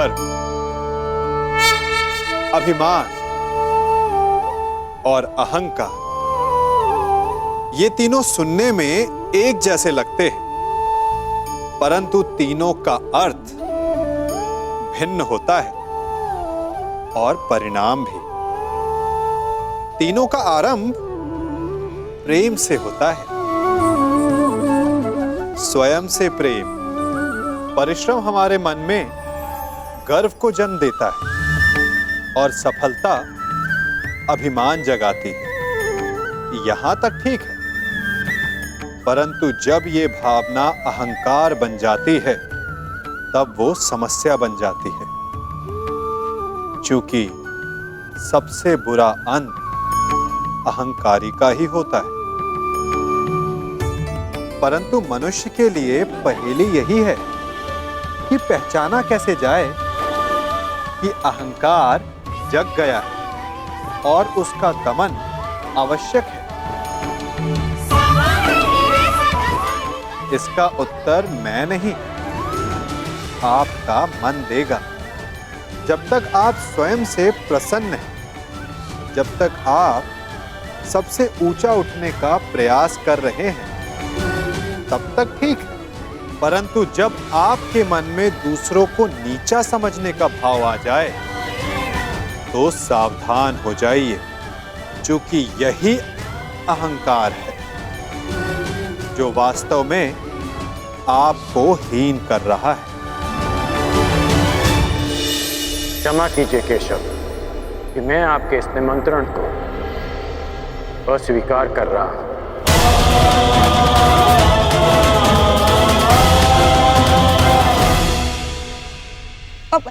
गर्व, अभिमान और अहंकार, ये तीनों सुनने में एक जैसे लगते हैं, परंतु तीनों का अर्थ भिन्न होता है और परिणाम भी। तीनों का आरंभ प्रेम से होता है। स्वयं से प्रेम, परिश्रम हमारे मन में गर्व को जन्म देता है और सफलता अभिमान जगाती है। यहां तक ठीक है, परंतु जब ये भावना अहंकार बन जाती है तब वो समस्या बन जाती है, क्योंकि सबसे बुरा अंत अहंकारी का ही होता है। परंतु मनुष्य के लिए पहेली यही है कि पहचाना कैसे जाए कि अहंकार जग गया है और उसका दमन आवश्यक है। इसका उत्तर मैं नहीं, आपका मन देगा। जब तक आप स्वयं से प्रसन्न हैं, जब तक आप सबसे ऊंचा उठने का प्रयास कर रहे हैं, तब तक ठीक है। परंतु जब आपके मन में दूसरों को नीचा समझने का भाव आ जाए तो सावधान हो जाइए, क्योंकि यही अहंकार है जो वास्तव में आपको हीन कर रहा है। क्षमा कीजिए केशव कि मैं आपके इस निमंत्रण को अस्वीकार कर रहा हूं। अब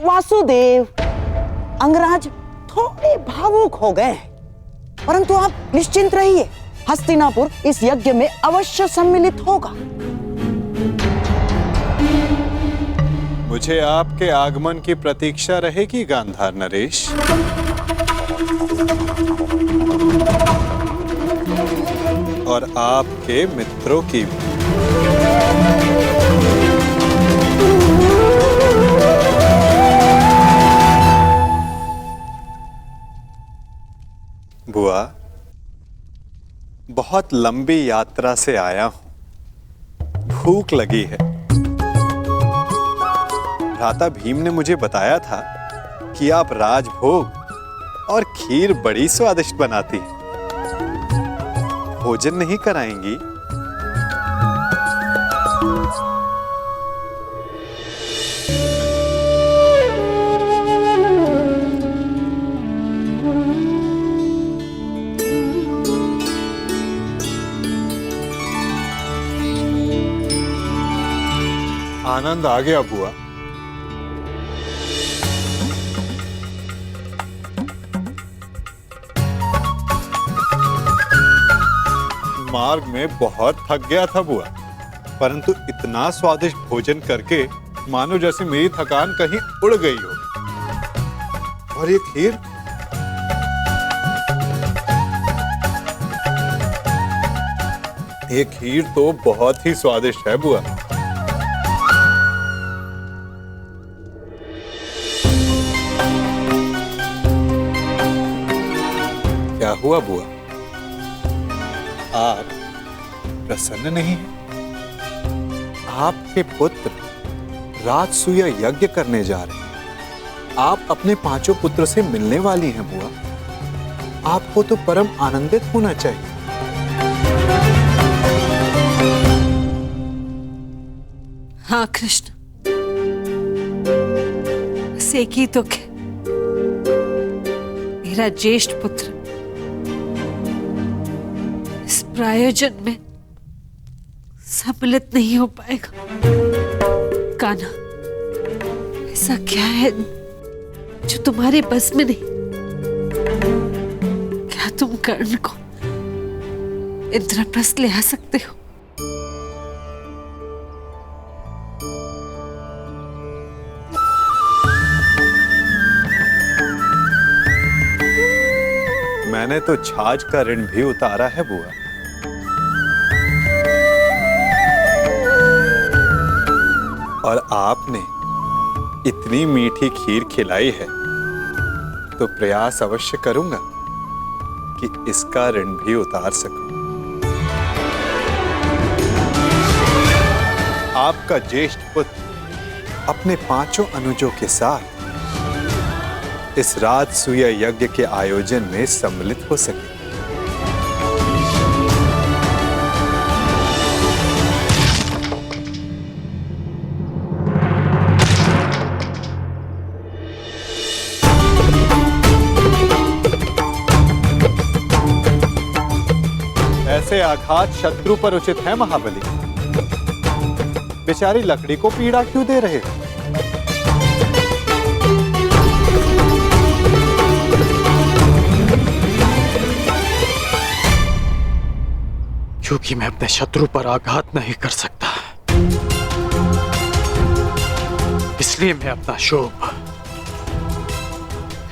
वासुदेव, अंगराज थोड़े भावुक हो गए, परंतु आप निश्चिंत रहिए, हस्तिनापुर इस यज्ञ में अवश्य सम्मिलित होगा। मुझे आपके आगमन की प्रतीक्षा रहेगी गांधार नरेश। और आपके मित्रों की भी। बुआ, बहुत लंबी यात्रा से आया हूं, भूख लगी है। भ्राता भीम ने मुझे बताया था कि आप राजभोग और खीर बड़ी स्वादिष्ट बनाती हैं। भोजन नहीं कराएंगी? आनंद आ गया बुआ। मार्ग में बहुत थक गया था बुआ, परंतु इतना स्वादिष्ट भोजन करके मानो जैसे मेरी थकान कहीं उड़ गई हो। और ये खीर, ये खीर तो बहुत ही स्वादिष्ट है बुआ। क्या हुआ बुआ, आप प्रसन्न नहीं हैं? आपके पुत्र राजसूय यज्ञ करने जा रहे हैं। आप अपने पांचों पुत्र से मिलने वाली हैं बुआ। आपको तो परम आनंदित होना चाहिए। हाँ कृष्ण, बस एक ही दुख है, मेरा ज्येष्ठ पुत्र इस प्रायोजन में सम्मिलित नहीं हो पाएगा। कान्हा, ऐसा क्या है जो तुम्हारे बस में नहीं? क्या तुम कर्ण को इंद्रप्रस्थ ले आ सकते हो? मैंने तो छाछ का ऋण भी उतारा है बुआ। और आपने इतनी मीठी खीर खिलाई है तो प्रयास अवश्य करूंगा कि इसका ऋण भी उतार सकूं। आपका ज्येष्ठ पुत्र अपने 5 अनुजों के साथ इस राजसूय यज्ञ के आयोजन में सम्मिलित हो सके। ऐसे आघात शत्रु पर उचित है महाबली। बेचारी लकड़ी को पीड़ा क्यों दे रहे हो? क्योंकि मैं अपने शत्रु पर आघात नहीं कर सकता, इसलिए मैं अपना शोभ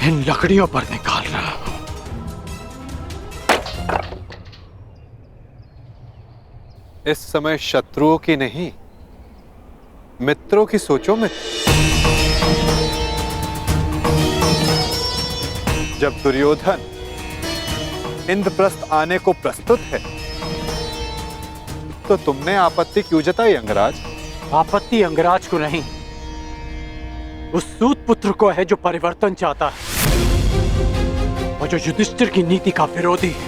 इन लकड़ियों पर निकाल रहा हूं। इस समय शत्रुओं की नहीं, मित्रों की सोचो मित्र। जब दुर्योधन इंद्रप्रस्थ आने को प्रस्तुत है तो तुमने आपत्ति क्यों जताई अंगराज? आपत्ति अंगराज को नहीं, उस सूत पुत्र को है जो परिवर्तन चाहता है और जो युधिष्ठिर की नीति का विरोधी है।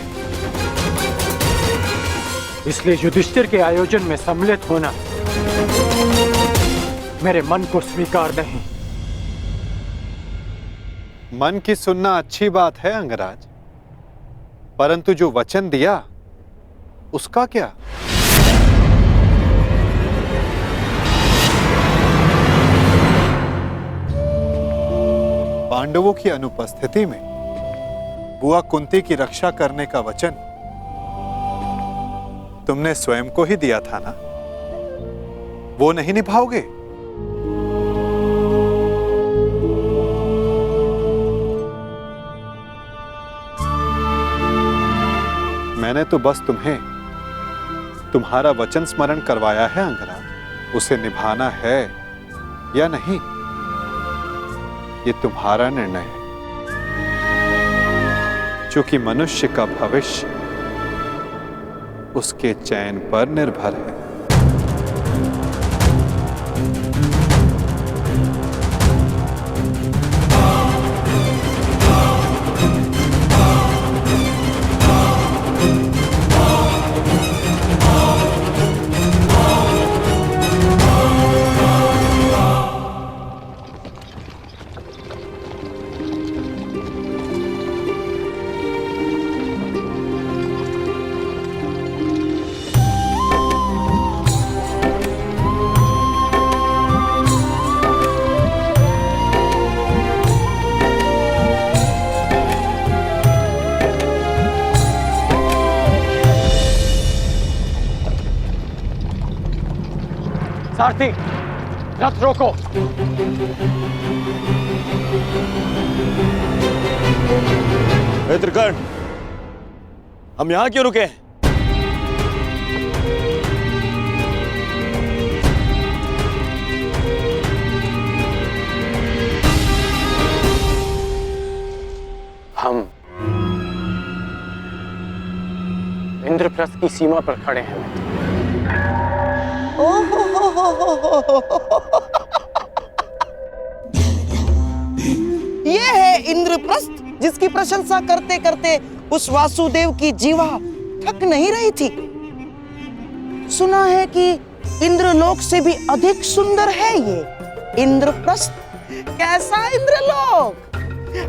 इसलिए युधिष्ठिर के आयोजन में सम्मिलित होना मेरे मन को स्वीकार नहीं। मन की सुनना अच्छी बात है अंगराज, परंतु जो वचन दिया उसका क्या? पांडवों की अनुपस्थिति में बुआ कुंती की रक्षा करने का वचन तुमने स्वयं को ही दिया था ना, वो नहीं निभाओगे? मैंने तो बस तुम्हें तुम्हारा वचन स्मरण करवाया है अंगराज। उसे निभाना है या नहीं, ये तुम्हारा निर्णय है। क्योंकि मनुष्य का भविष्य उसके चयन पर निर्भर है। सारथी, रथ रोको। त्रिकर्ण, हम यहां क्यों रुके? हम इंद्रप्रस्थ की सीमा पर खड़े हैं। ये है इंद्रप्रस्थ जिसकी प्रशंसा करते करते उस वासुदेव की जीवा थक नहीं रही थी। सुना है कि इंद्रलोक से भी अधिक सुंदर है ये इंद्रप्रस्थ। कैसा इंद्रलोक!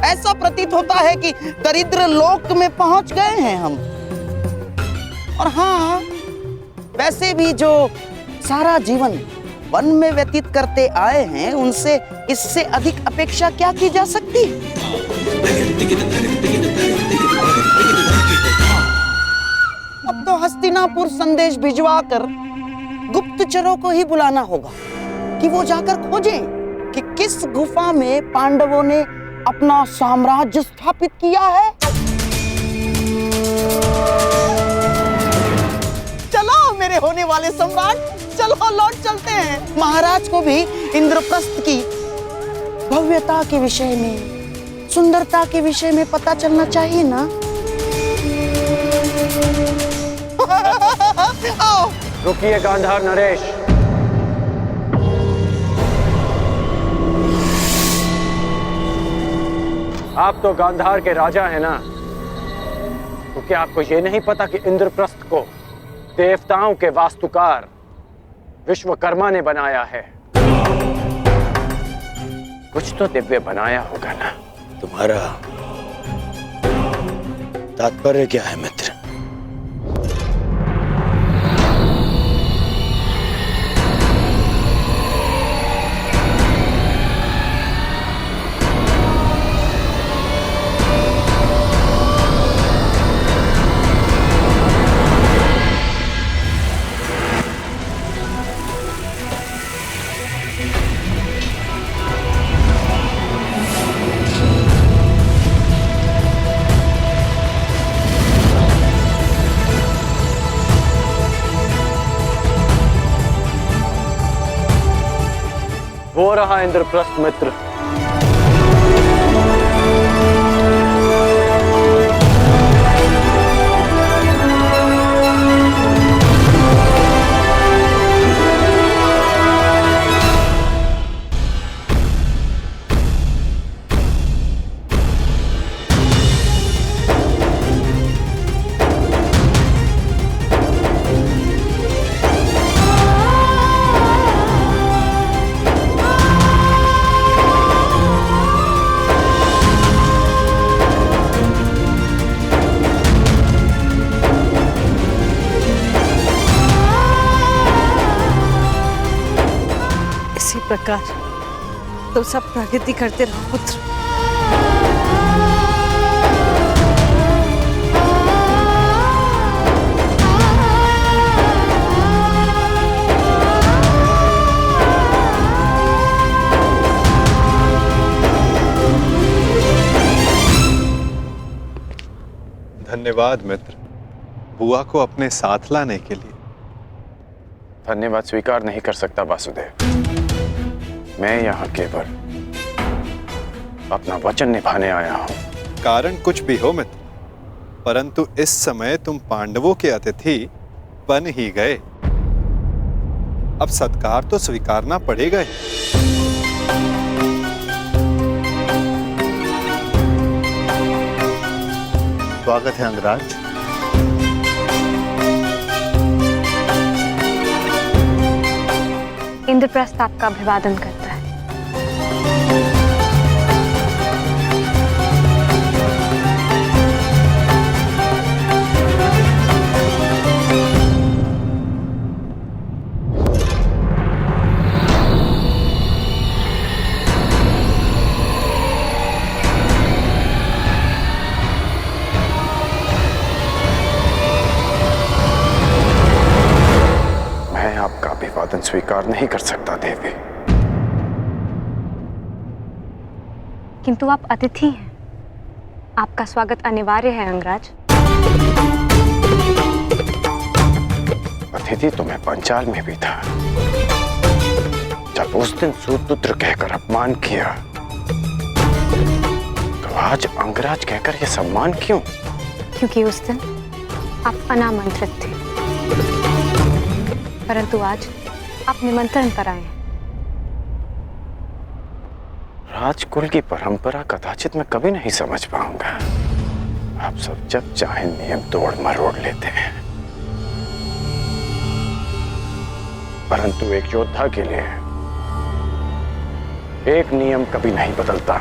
ऐसा प्रतीत होता है कि दरिद्र लोक में पहुंच गए हैं हम। और हाँ, वैसे भी जो सारा जीवन वन में व्यतीत करते आए हैं, उनसे इससे अधिक अपेक्षा क्या की जा सकती? अब तो हस्तिनापुर संदेश भिजवाकर गुप्तचरों को ही बुलाना होगा कि वो जाकर खोजें कि किस गुफा में पांडवों ने अपना साम्राज्य स्थापित किया है। चलो मेरे होने वाले सम्राट, चलो लौट चलते हैं। महाराज को भी इंद्रप्रस्थ की भव्यता के विषय में, सुंदरता के विषय में पता चलना चाहिए ना। आओ। रुकिए गांधार नरेश। आप तो गांधार के राजा हैं ना, तो क्या आपको ये नहीं पता कि इंद्रप्रस्थ को देवताओं के वास्तुकार विश्वकर्मा ने बनाया है? कुछ तो दिव्य बनाया होगा ना। तुम्हारा तात्पर्य क्या है मित्र? वो रहा इंद्रप्रस्थ मित्र। इसी प्रकार तुम सब प्रगति करते रहो पुत्र। धन्यवाद मित्र, बुआ को अपने साथ लाने के लिए। धन्यवाद स्वीकार नहीं कर सकता वासुदेव। मैं यहाँ केवल अपना वचन निभाने आया हूँ। कारण कुछ भी हो मित्र, परंतु इस समय तुम पांडवों के अतिथि बन ही गए। अब सत्कार तो स्वीकारना पड़ेगा ही। स्वागत है अंगराज। इंद्रप्रस्थ आपका अभिवादन करता है। मैं आपका अभिवादन स्वीकार नहीं कर सकता देवी। किंतु आप अतिथि हैं, आपका स्वागत अनिवार्य है अंगराज। अतिथि तो मैं पंचाल में भी था, जब उस दिन सूतपुत्र कहकर अपमान किया, तो आज अंगराज कहकर यह सम्मान क्यों? क्योंकि उस दिन आप अनामंत्रित थे, परंतु आज आप निमंत्रण पर आए हैं। राजकुल की परंपरा कदाचित मैं कभी नहीं समझ पाऊंगा। आप सब जब चाहे नियम तोड़ मरोड़ लेते हैं, परंतु एक योद्धा के लिए एक नियम कभी नहीं बदलता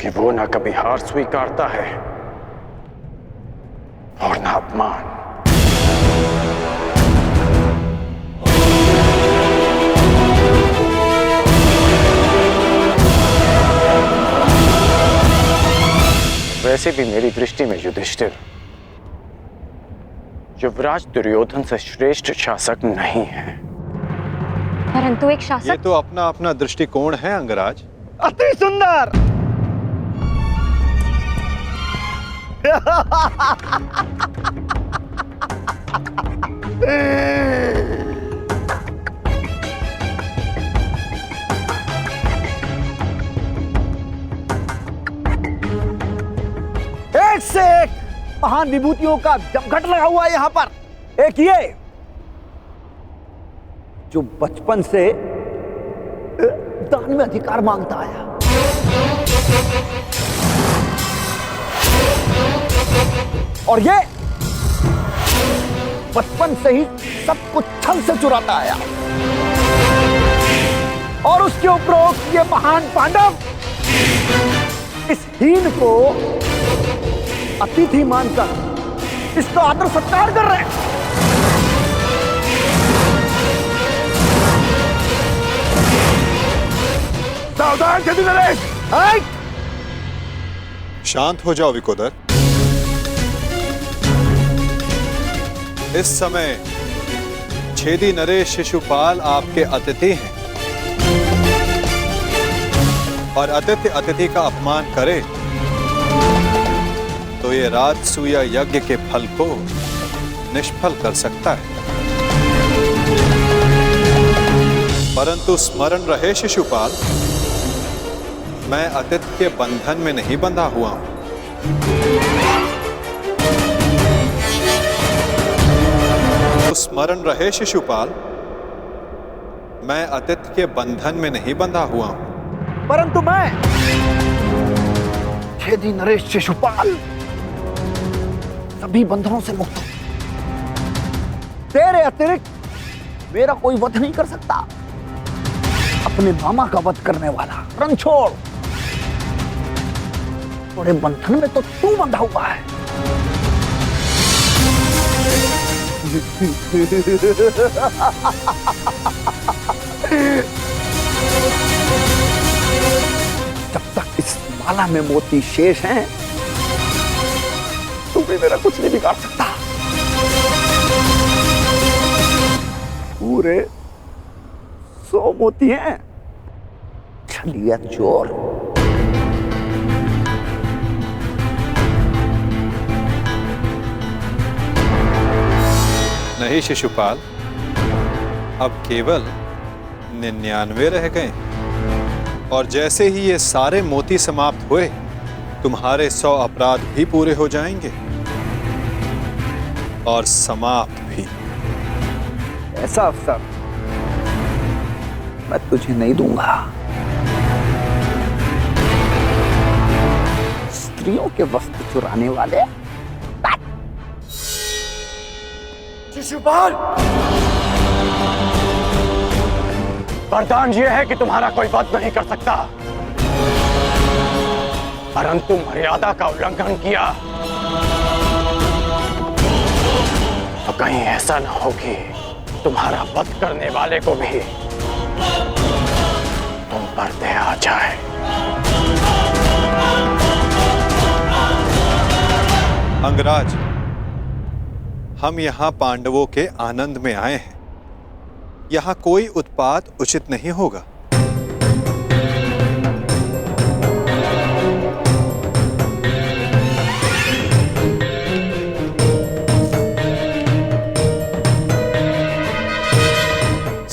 कि वो ना कभी हार स्वीकारता है और ना अपमान। वैसे भी मेरी दृष्टि में युधिष्ठिर युवराज दुर्योधन से श्रेष्ठ शासक नहीं है। परंतु एक ये शासक तो अपना अपना दृष्टिकोण है अंगराज। अति सुंदर। महान विभूतियों का जमघट लगा हुआ है यहां पर। एक ये जो बचपन से दान में अधिकार मांगता आया, और ये बचपन से ही सब कुछ छल से चुराता आया, और उसके उपरोक्त ये महान पांडव इस हीन को अतिथि मानकर इसका आदर सत्कार कर रहे हैं। सावधान छेदी नरेश। शांत हो जाओ विकोदर। इस समय छेदी नरेश शिशुपाल आपके अतिथि हैं, और अतिथि अतिथि का अपमान करे तो ये राजसूय यज्ञ के फल को निष्फल कर सकता है। परंतु स्मरण रहे शिशुपाल, मैं अतिथि के बंधन में नहीं बंधा हुआ हूं। तो स्मरण रहे शिशुपाल, मैं अतिथि के बंधन में नहीं बंधा हुआ हूं। परंतु मैं छेदी नरेश शिशुपाल सभी बंधनों से मुक्त हूं। तेरे अतिरिक्त मेरा कोई वध नहीं कर सकता। अपने मामा का वध करने वाला रणछोड़, थोड़े बंधन में तो तू बंधा हुआ है। जब तक इस माला में मोती शेष हैं, तू भी मेरा कुछ नहीं बिगाड़ सकता। पूरे 100 मोती हैं। छलिया चोर। नहीं शिशुपाल, अब केवल 99 रह गए, और जैसे ही ये सारे मोती समाप्त हुए, तुम्हारे 100 अपराध भी पूरे हो जाएंगे और समाप्त भी। ऐसा अवसर मैं तुझे नहीं दूंगा। स्त्रियों के वस्त्र चुराने वाले। शिशुपाल, वरदान यह है कि तुम्हारा कोई वध नहीं कर सकता, परंतु मर्यादा का उल्लंघन किया तो कहीं ऐसा न हो कि तुम्हारा वध करने वाले को भी तुम पर दया आ जाए। अंगराज, हम यहाँ पांडवों के आनंद में आए हैं। यहाँ कोई उत्पात उचित नहीं होगा।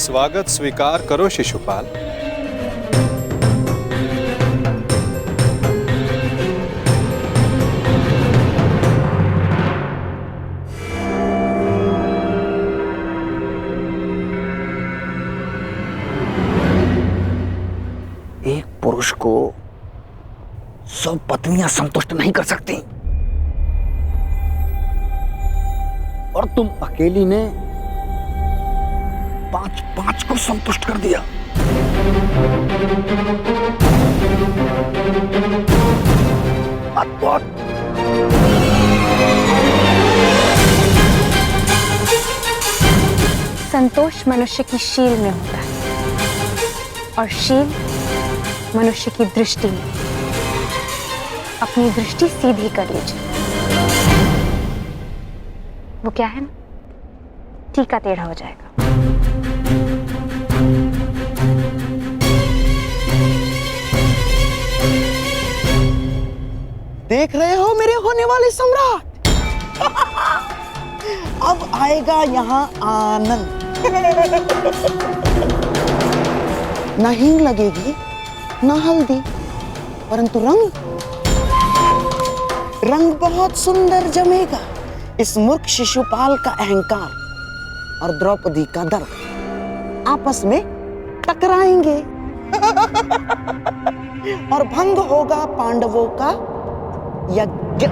स्वागत स्वीकार करो शिशुपाल। एक पुरुष को 100 पत्नियां संतुष्ट नहीं कर सकती, और तुम अकेली ने 5 को संतुष्ट कर दिया। अद्भुत। संतोष मनुष्य की शील में होता है, और शील मनुष्य की दृष्टि में। अपनी दृष्टि सीधी कर लीजिए, वो क्या है ना, टीका टेढ़ा हो जाएगा। देख रहे हो मेरे होने वाले सम्राट? अब आएगा यहाँ आनंद। न हींग लगेगी, न हल्दी, परंतु रंग रंग बहुत सुंदर जमेगा। इस मूर्ख शिशुपाल का अहंकार और द्रौपदी का दर्प आपस में टकराएंगे और भंग होगा पांडवों का यज्ञ।